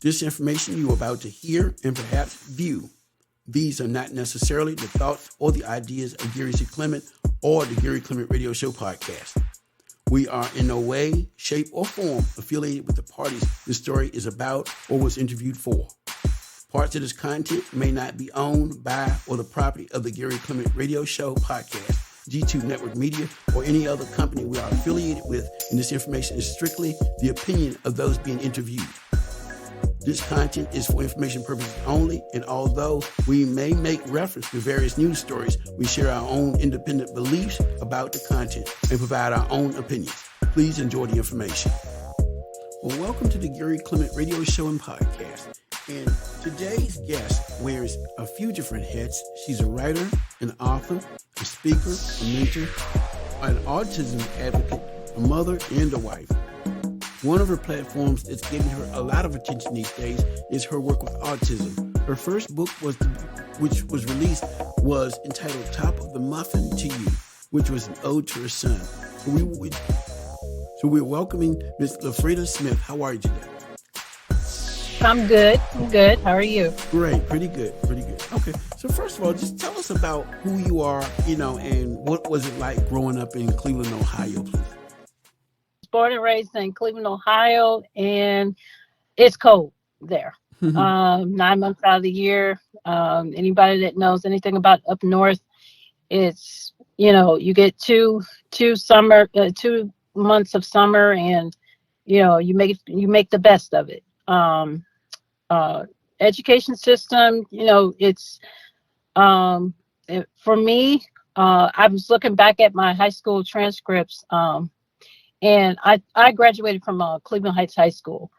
This information you are about to hear and perhaps view, these are not necessarily the thoughts or the ideas of Gary C.Clement or the Gary Clement Radio Show podcast. We are in no way, shape, or form affiliated with the parties this story is about or was interviewed for. Parts of this content may not be owned by or the property of the Gary Clement Radio Show podcast, G2 Network Media, or any other company we are affiliated with, and this information is strictly the opinion of those being interviewed. This content is for information purposes only, and although we may make reference to various news stories, we share our own independent beliefs about the content and provide our own opinions. Please enjoy the information. Well, welcome to the Gary Clement Radio Show and podcast. And today's guest wears a few different hats. She's a writer, an author, a speaker, a mentor, an autism advocate, a mother, and a wife. One of her platforms that's getting her a lot of attention these days is her work with autism. Her first book, which was released, was entitled Top of the Muffin to You, which was an ode to her son. So we're welcoming Ms. LaFreda Smith. How are you today? I'm good. How are you? Great. Pretty good. Okay. So first of all, just tell us about who you are, and what was it like growing up in Cleveland, Ohio, please? Born and raised in Cleveland, Ohio, and it's cold there. 9 months out of the year. Anybody that knows anything about up north, it's, you get two months of summer, and you make the best of it. Education system, it's for me. I was looking back at my high school transcripts. And I graduated from Cleveland Heights High School,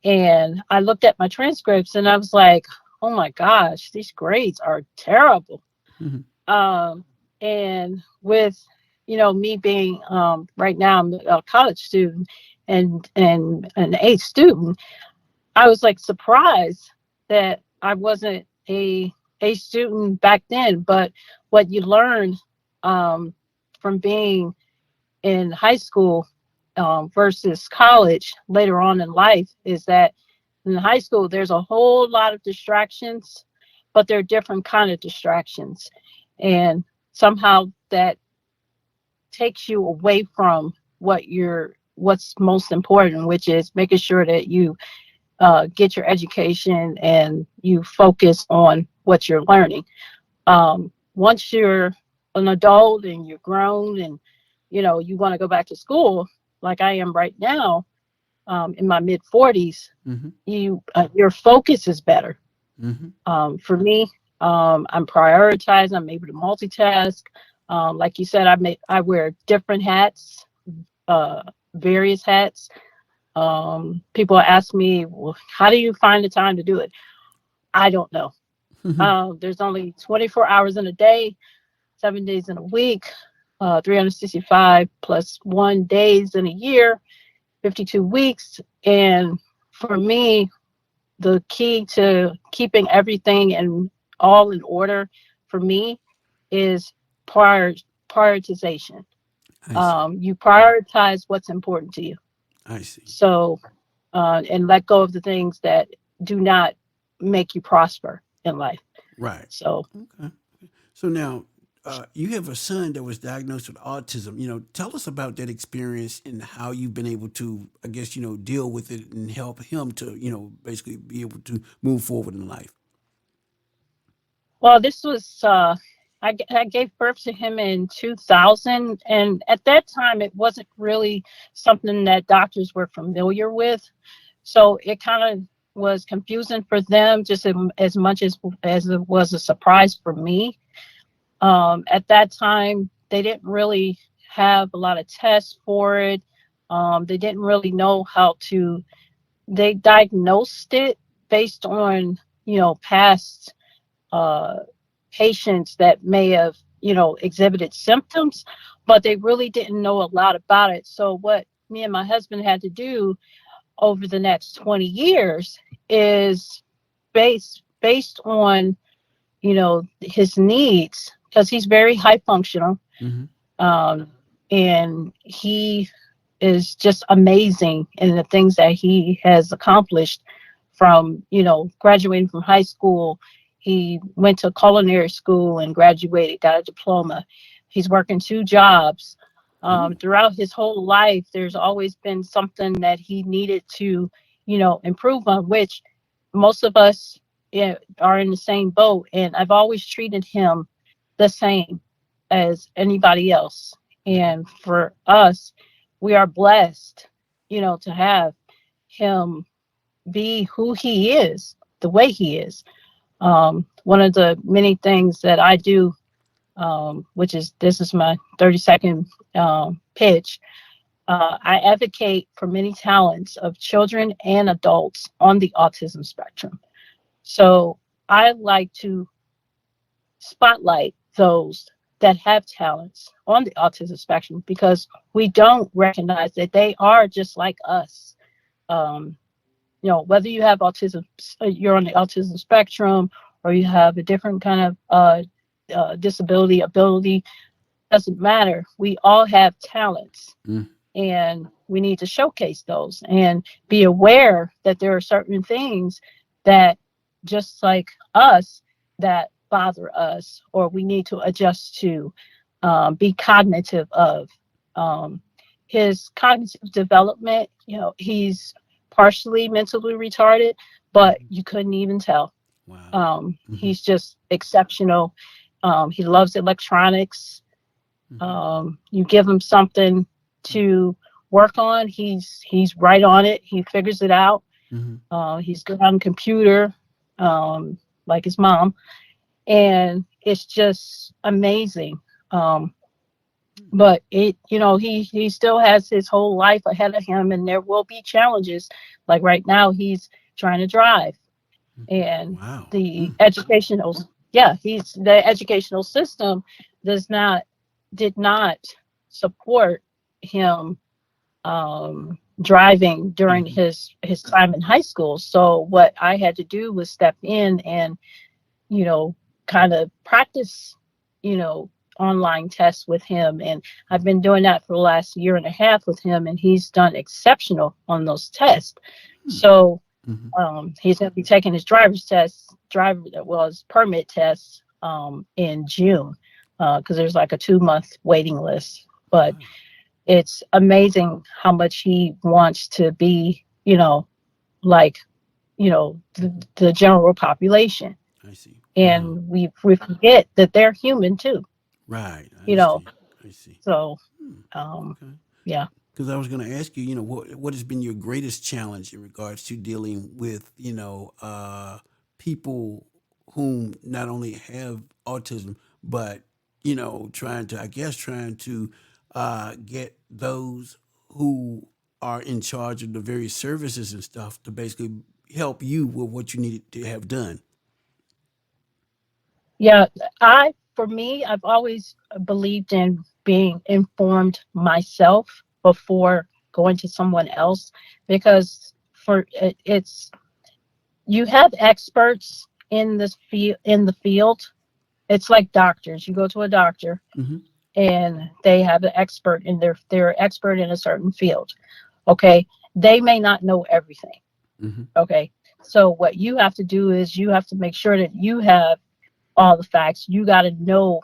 and I looked at my transcripts and I was like, oh my gosh, these grades are terrible. Mm-hmm. And with, me being, right now I'm a college student and an A student, I was like surprised that I wasn't a student back then. But what you learn from being in high school versus college later on in life is that in high school there's a whole lot of distractions, but they're different kind of distractions, and somehow that takes you away from what's most important, which is making sure that you get your education and you focus on what you're learning. Once you're an adult and you're grown and you want to go back to school, like I am right now, in my mid 40s, mm-hmm. Your focus is better. Mm-hmm. For me, I'm prioritized. I'm able to multitask. Like you said, I wear different hats, various hats. People ask me, well, how do you find the time to do it? I don't know. Mm-hmm. There's only 24 hours in a day, 7 days in a week. 365 plus 1 days in a year, 52 weeks. And for me, the key to keeping everything all in order for me is prioritization. You prioritize what's important to you. I see. So, and let go of the things that do not make you prosper in life. Right. So, okay. So now, you have a son that was diagnosed with autism. Tell us about that experience and how you've been able to, I guess, deal with it and help him to, basically be able to move forward in life. Well, this was, I gave birth to him in 2000. And at that time, it wasn't really something that doctors were familiar with. So it kind of was confusing for them just as much as it was a surprise for me. At that time, they didn't really have a lot of tests for it. They didn't really know they diagnosed it based on, past patients that may have, exhibited symptoms, but they really didn't know a lot about it. So what me and my husband had to do over the next 20 years is based on, his needs, because he's very high functional. Mm-hmm. And he is just amazing in the things that he has accomplished from, graduating from high school. He went to culinary school and graduated, got a diploma. He's working two jobs. Ooh. Throughout his whole life, there's always been something that he needed to, improve on, which most of us, are in the same boat. And I've always treated him the same as anybody else. And for us, we are blessed, to have him be who he is, the way he is. One of the many things that I do, which is this is my 30-second pitch. I advocate for many talents of children and adults on the autism spectrum. So I like to spotlight those that have talents on the autism spectrum because we don't recognize that they are just like us. Um, whether you have autism, you're on the autism spectrum, or you have a different kind of disability, ability, doesn't matter. We all have talents, Mm. and we need to showcase those and be aware that there are certain things that, just like us, that bother us or we need to adjust to, be cognitive of. um, his cognitive development, he's partially mentally retarded, but Mhm. you couldn't even tell. Wow. Hmm. He's just exceptional. He loves electronics. Hmm. You give him something to work on, he's right on it. He figures it out. Hmm. He's good on computer, um, like his mom, and it's just amazing. Um, but he still has his whole life ahead of him, and there will be challenges. Like right now, he's trying to drive, and Wow. the Mm. educational he's the educational system does not did not support him driving during Hmm. his time in high school. So what I had to do was step in and, you know kind of practice, you know online tests with him, and I've been doing that for the last year and a half with him, and he's done exceptional on those tests. So Hmm. he's going to be taking his driver's test, his permit test, in June, because there's like a 2-month waiting list. But Wow. it's amazing how much he wants to be, like, the general population. I see. Wow. And we forget that they're human too, Right. I you know. understand. I see. So, Hmm. um, Okay. yeah. Because I was going to ask you, what has been your greatest challenge in regards to dealing with, people whom not only have autism, but trying to get those who are in charge of the various services and stuff to basically help you with what you needed to have done. Yeah, for me, I've always believed in being informed myself before going to someone else, because it's you have experts in the field. It's like doctors. You go to a doctor Mm-hmm. and they have an expert in they're expert in a certain field. Okay, they may not know everything. Mm-hmm. Okay, so what you have to do is you have to make sure that you have all the facts. You got to know,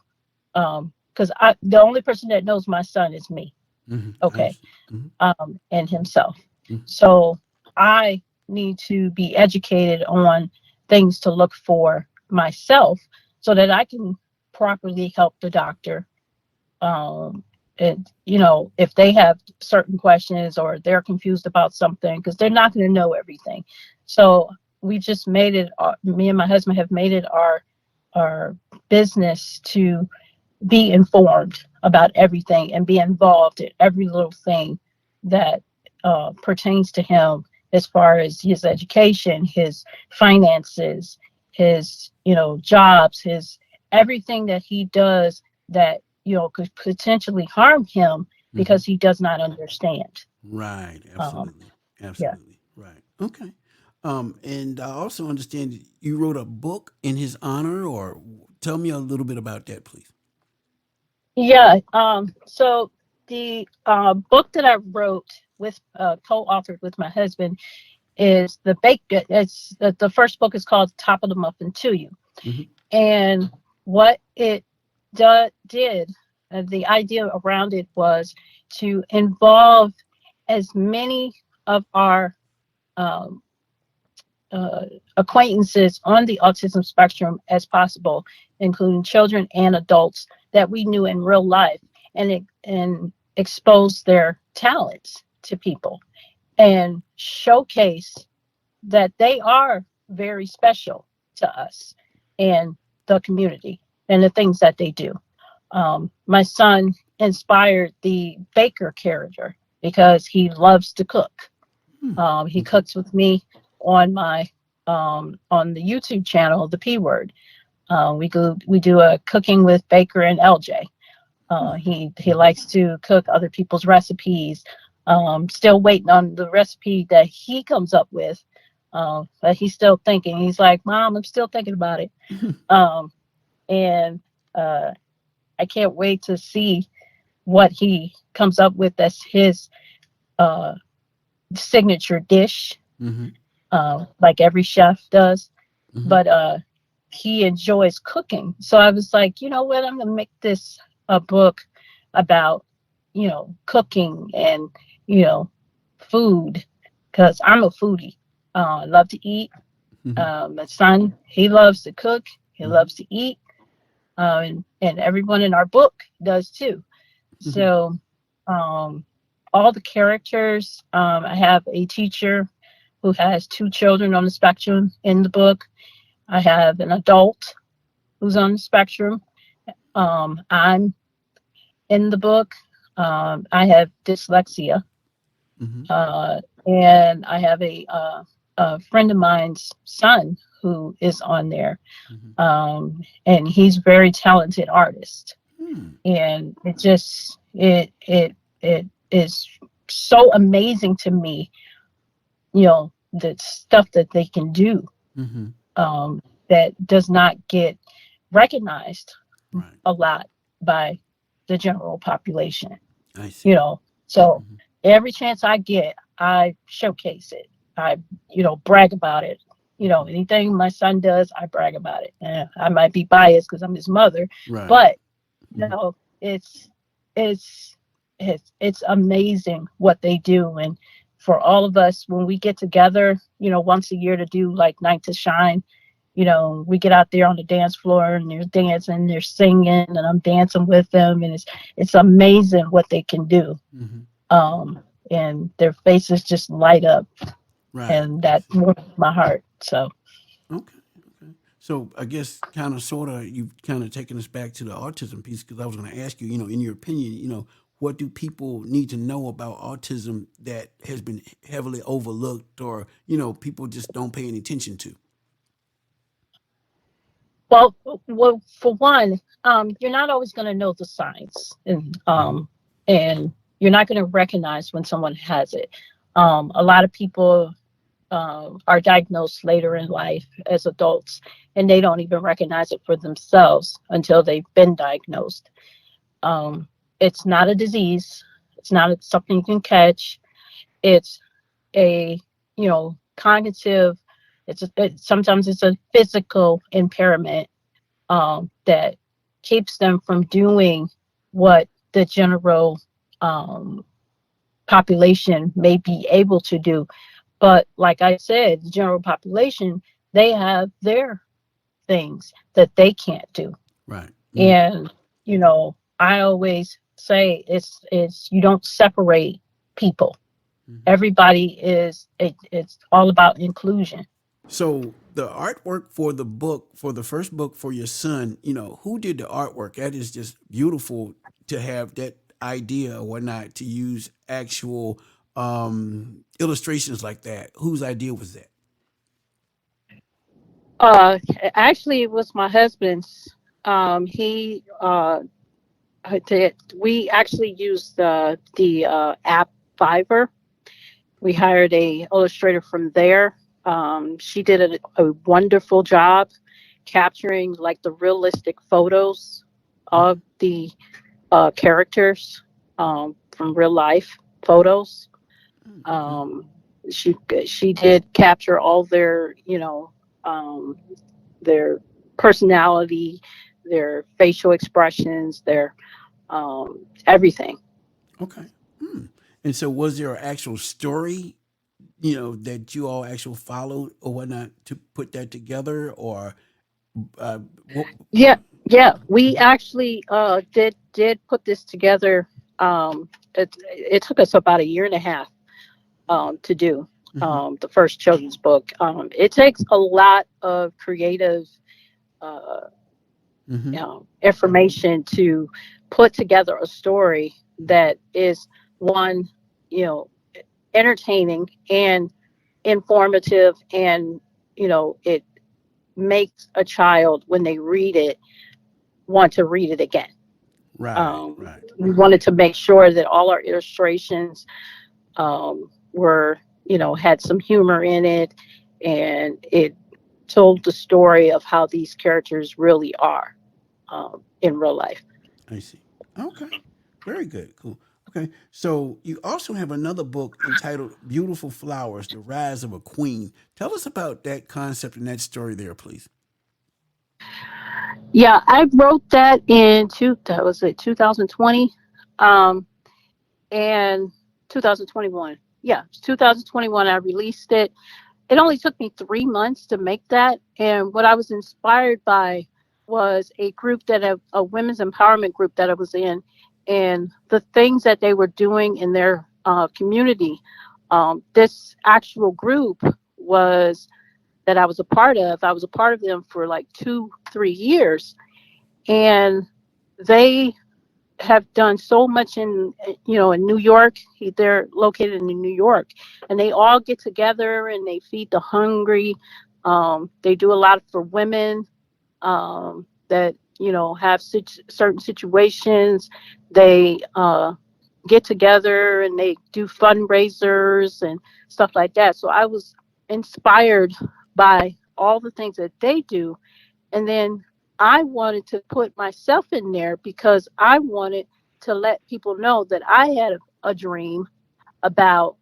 because I the only person that knows my son is me. Mm-hmm. I Okay, understand. Mm-hmm. and himself. Mm-hmm. So I need to be educated on things to look for myself so that I can properly help the doctor. Um, and if they have certain questions or they're confused about something, because they're not going to know everything. So we just made it. Me and my husband have made it our business to be informed about everything and be involved in every little thing that pertains to him, as far as his education, his finances, his jobs, his everything that he does that could potentially harm him Mm-hmm. because he does not understand. Right. Um, Absolutely. yeah. Absolutely. Right. Okay. And I also understand that you wrote a book in his honor, or tell me a little bit about that, please. Yeah. So the book that I wrote with co-authored with my husband, is the bake. It's the first book is called Top of the Muffin to You, Mm-hmm. and what it did, the idea around it was to involve as many of our um, uh, acquaintances on the autism spectrum as possible, including children and adults that we knew in real life, and expose their talents to people and showcase that they are very special to us and the community and the things that they do. My son inspired the baker character because he loves to cook. He Okay. cooks with me on my on the YouTube channel, the P Word. We do a cooking with Baker and LJ. He likes to cook other people's recipes. Still waiting on the recipe that he comes up with, but he's still thinking. He's like, "Mom, I'm still thinking about it." Um, and uh, I can't wait to see what he comes up with as his uh, signature dish, Mm-hmm. like every chef does. Mm-hmm. But he enjoys cooking. So I was like, you know what? I'm going to make this a book about, cooking and, you know, food because I'm a foodie. I love to eat. Mm-hmm. My son, he loves to cook. He Mm-hmm. loves to eat. And everyone in our book does too. Mm-hmm. So um, all the characters, I have a teacher who has two children on the spectrum in the book. I have an adult who's on the spectrum. I'm in the book. I have dyslexia, Mm-hmm. uh, and I have a friend of mine's son who is on there, Mm-hmm. and he's a very talented artist. Mm-hmm. And it is so amazing to me, the stuff that they can do, Mm-hmm. that does not get recognized Right. a lot by the general population, I you see. know. So Mm-hmm. every chance I get, I showcase it. I, brag about it. Mm-hmm. Anything my son does, I brag about it. I might be biased because I'm his mother, Right. but Mm-hmm. it's it's it's amazing what they do. And for all of us, when we get together, once a year to do like Night to Shine, we get out there on the dance floor and they're dancing, they're singing, and I'm dancing with them, and it's amazing what they can do. Mm-hmm. Um, and their faces just light up, Right. and I that see. warms my heart. So, Okay. Okay. So I guess kind of sort of you've kind of taken us back to the autism piece because I was going to ask you, in your opinion, what do people need to know about autism that has been heavily overlooked or, people just don't pay any attention to? well, for one, you're not always going to know the signs, Mm-hmm. and you're not going to recognize when someone has it. A lot of people are diagnosed later in life as adults, and they don't even recognize it for themselves until they've been diagnosed. Um, it's not a disease. It's not something you can catch. It's a, cognitive. Sometimes it's a physical impairment, that keeps them from doing what the general um, population may be able to do. But like I said, the general population, they have their things that they can't do. Right. Mm-hmm. And, I always say it's you don't separate people. Mm-hmm. Everybody it's all about inclusion. So the artwork for the book, for the first book for your son, who did the artwork? That is just beautiful to have that idea or whatnot to use actual illustrations like that. Whose idea was that? Uh Actually it was my husband's. He we actually used the app Fiverr. We hired a illustrator from there. She did a wonderful job capturing like the realistic photos Mm-hmm. of the characters, from real life photos. Okay. she did capture all their, um, their personality, their facial expressions, their everything. Okay. Hmm. And so, was there an actual story, that you all actually followed or whatnot to put that together, or uh, what? Yeah, yeah. We actually did put this together. It took us about a year and a half to do Mm-hmm. the first children's book. It takes a lot of creative uh, Mm-hmm. information to put together a story that is one, you know, entertaining and informative, and it makes a child when they read it want to read it again. Right. Right. We wanted to make sure that all our illustrations were, had some humor in it, and it told the story of how these characters really are in real life. I see. Okay. Very good. Cool. Okay. So you also have another book entitled "Beautiful Flowers: The Rise of a Queen." Tell us about that concept and that story there, please. Yeah, I wrote that in that was it 2020, um, and 2021. Yeah, 2021. I released it. It only took me 3 months to make that, and what I was inspired by was a group a women's empowerment group that I was in, and the things that they were doing in their community. This actual group was that I was a part of. I was a part of them for like 2, 3 years, and they have done so much in New York. They're located in New York, and they all get together and they feed the hungry. They do a lot for women that have certain situations. They get together and they do fundraisers and stuff like that. So I was inspired by all the things that they do, and then I wanted to put myself in there because I wanted to let people know that I had a dream about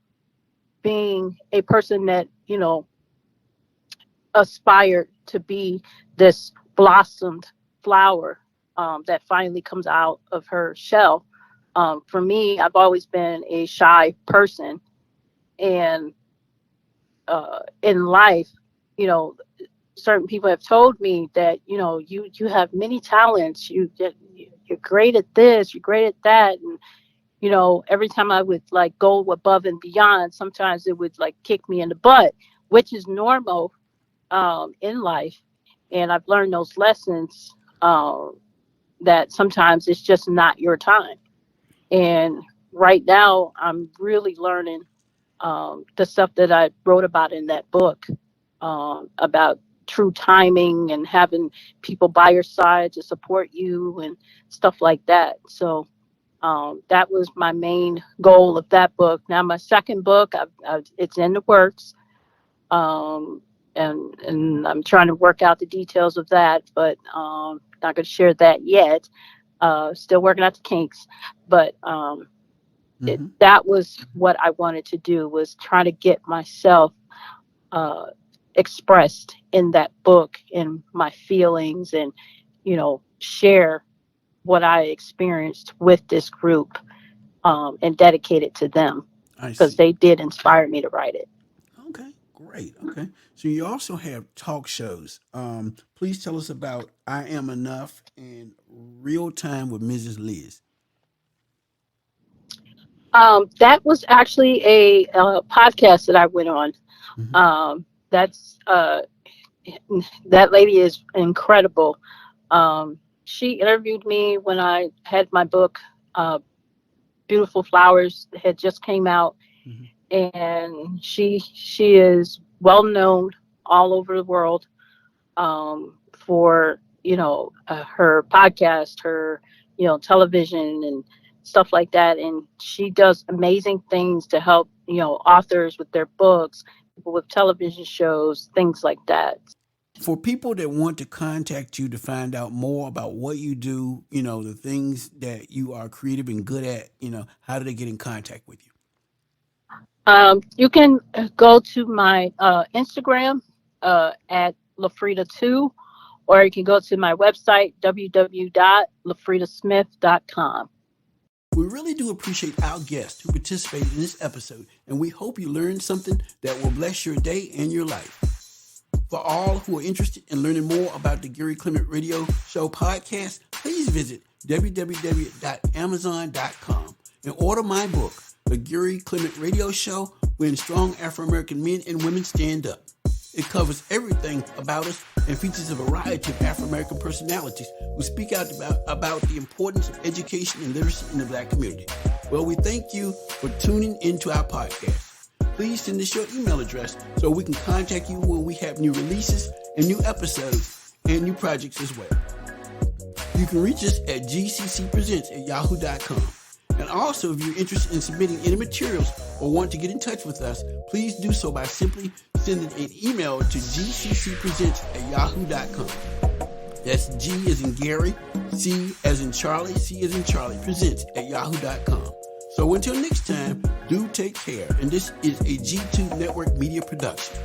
being a person that, aspired to be this blossomed flower that finally comes out of her shell. For me, I've always been a shy person. And in life, you know, certain people have told me that you have many talents. You're great at this, you're great at that, and every time I would like go above and beyond, sometimes it would like kick me in the butt, which is normal in life. And I've learned those lessons, that sometimes it's just not your time. And right now, I'm really learning the stuff that I wrote about in that book, about true timing and having people by your side to support you and stuff like that. So that was my main goal of that book. Now, my second book, it's in the works, um, and I'm trying to work out the details of that, but not going to share that yet. Still working out the kinks, but Mm-hmm. that was what I wanted to do, was try to get myself uh, expressed in that book and my feelings, and share what I experienced with this group, and dedicate it to them I because see. they did inspire me to write it. Okay. Great. Okay. So you also have talk shows. Please tell us about "I Am Enough" and "Real Time with Mrs. Liz." That was actually a podcast that I went on. Mm-hmm. That's that lady is incredible. She interviewed me when I had my book, uh, "Beautiful Flowers" had just came out, Mm-hmm. and she is well known all over the world, for her podcast, her television and stuff like that, and she does amazing things to help authors with their books, people with television shows, things like that. For people that want to contact you to find out more about what you do, the things that you are creative and good at, how do they get in contact with you? You can go to my Instagram at LaFreda2, or you can go to my website, www.lafredasmith.com. We really do appreciate our guests who participated in this episode, and we hope you learned something that will bless your day and your life. For all who are interested in learning more about the Gary Clement Radio Show podcast, please visit www.amazon.com and order my book, The Gary Clement Radio Show, When Strong Afro-American Men and Women Stand Up. It covers everything about us and features a variety of Afro-American personalities who speak out about the importance of education and literacy in the Black community. Well, we thank you for tuning into our podcast. Please send us your email address so we can contact you when we have new releases and new episodes and new projects as well. You can reach us at gccpresents@yahoo.com. And also, if you're interested in submitting any materials or want to get in touch with us, please do so by simply sending an email to gccpresents@yahoo.com. That's G as in Gary, C as in Charlie, C as in Charlie, presents@yahoo.com. So until next time, do take care. And this is a G2 Network Media production.